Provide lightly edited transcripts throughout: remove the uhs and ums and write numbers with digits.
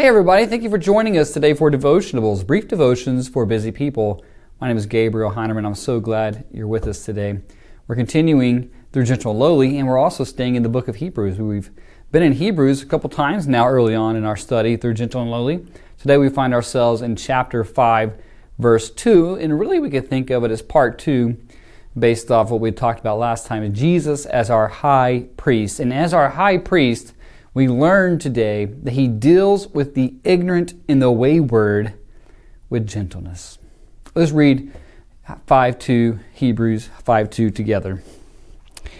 Hey everybody, thank you for joining us today for Devotionables, brief devotions for busy people. My name is Gabriel Heineman. I'm so glad you're with us today. We're continuing through Gentle and Lowly, and we're also staying in the book of Hebrews. We've been in Hebrews a couple times now early on in our study through Gentle and Lowly. Today we find ourselves in chapter 5, verse 2, and really we could think of it as part 2 based off what we talked about last time, Jesus as our high priest. And as our high priest, we learn today that he deals with the ignorant and the wayward with gentleness. Let's read 5:2, Hebrews 5:2 together.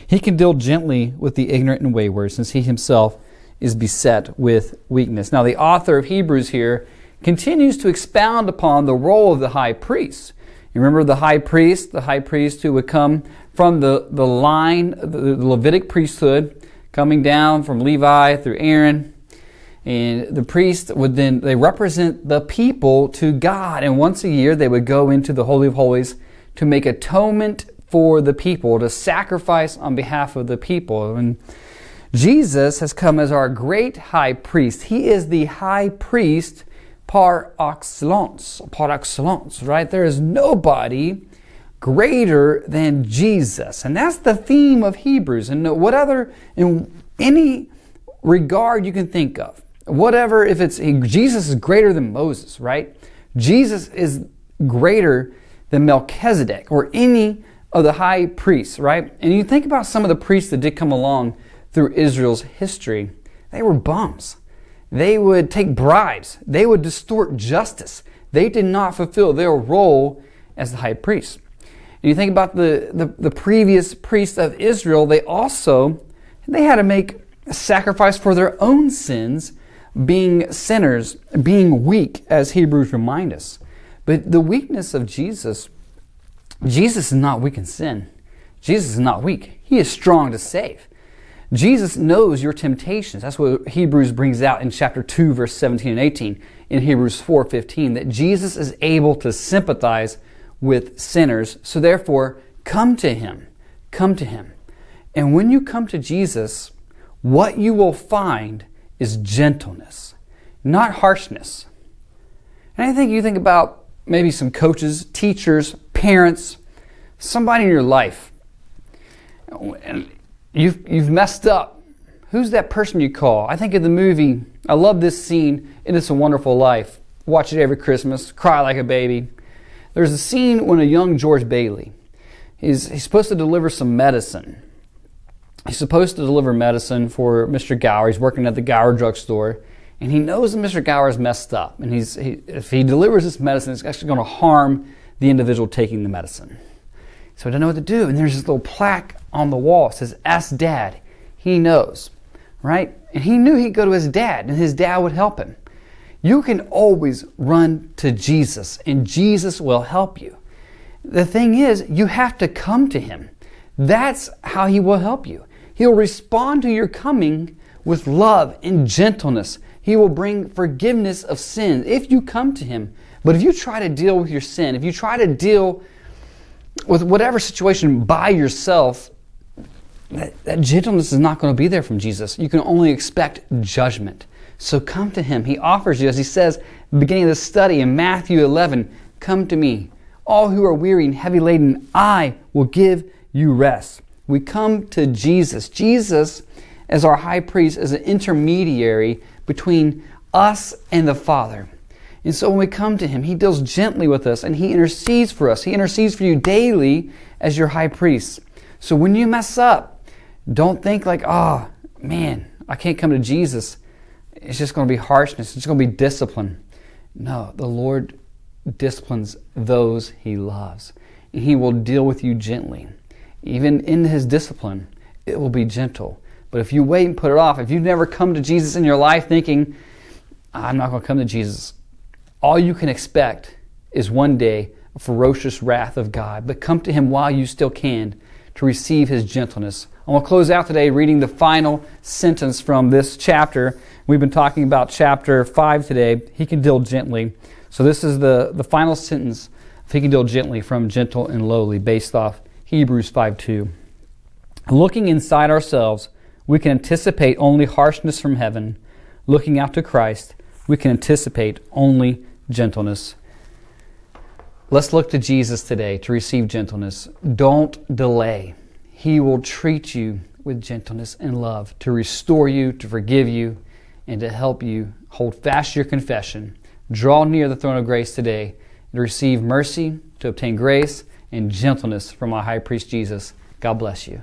He can deal gently with the ignorant and wayward, since he himself is beset with weakness. Now, the author of Hebrews here continues to expound upon the role of the high priest. You remember the high priest who would come from the line, the Levitic priesthood, coming down from Levi through Aaron. And the priest would they represent the people to God. And once a year they would go into the Holy of Holies to make atonement for the people, to sacrifice on behalf of the people. And Jesus has come as our great high priest. He is the high priest par excellence, right? There is nobody greater than Jesus. And that's the theme of Hebrews. And in any regard you can think of, whatever, if it's Jesus is greater than Moses, right? Jesus is greater than Melchizedek or any of the high priests, right? And you think about some of the priests that did come along through Israel's history. They were bums. They would take bribes. They would distort justice. They did not fulfill their role as the high priest. And you think about the previous priests of Israel, they had to make a sacrifice for their own sins, being sinners, being weak, as Hebrews remind us. But the weakness of Jesus is not weak in sin. Jesus is not weak. He is strong to save. Jesus knows your temptations. That's what Hebrews brings out in chapter 2, verse 17 and 18, in Hebrews 4:15, that Jesus is able to sympathize with sinners. So therefore, come to him. Come to him. And when you come to Jesus, what you will find is gentleness, not harshness. And I think you think about maybe some coaches, teachers, parents, somebody in your life, and you've messed up. Who's that person you call? I think of the movie, I love this scene in It's a Wonderful Life. Watch it every Christmas, cry like a baby. There's a scene when a young George Bailey, he's supposed to deliver some medicine. He's supposed to deliver medicine for Mr. Gower. He's working at the Gower drugstore, and he knows that Mr. Gower is messed up. And if he delivers this medicine, it's actually going to harm the individual taking the medicine. So he doesn't know what to do. And there's this little plaque on the wall. It says, "Ask Dad." He knows, right? And he knew he'd go to his dad, and his dad would help him. You can always run to Jesus, and Jesus will help you. The thing is, you have to come to him. That's how he will help you. He'll respond to your coming with love and gentleness. He will bring forgiveness of sin if you come to him. But if you try to deal with your sin, if you try to deal with whatever situation by yourself, that gentleness is not going to be there from Jesus. You can only expect judgment. So come to him. He offers you, as he says at the beginning of the study in Matthew 11, "Come to me, all who are weary and heavy laden, I will give you rest." We come to Jesus. Jesus, as our high priest, is an intermediary between us and the Father. And so when we come to him, he deals gently with us and he intercedes for us. He intercedes for you daily as your high priest. So when you mess up, don't think like, "Oh, man, I can't come to Jesus. It's just going to be harshness. It's going to be discipline." No, the Lord disciplines those he loves. And he will deal with you gently. Even in his discipline, it will be gentle. But if you wait and put it off, if you've never come to Jesus in your life thinking, "I'm not going to come to Jesus," all you can expect is one day a ferocious wrath of God. But come to him while you still can to receive his gentleness. And we'll close out today reading the final sentence from this chapter. We've been talking about chapter 5 today. He can deal gently. So this is the final sentence of "He can deal gently" from Gentle and Lowly, based off Hebrews 5:2. Looking inside ourselves, we can anticipate only harshness from heaven. Looking out to Christ, we can anticipate only gentleness. Let's look to Jesus today to receive gentleness. Don't delay. He will treat you with gentleness and love to restore you, to forgive you, and to help you hold fast your confession. Draw near the throne of grace today and receive mercy, to obtain grace and gentleness from our high priest Jesus. God bless you.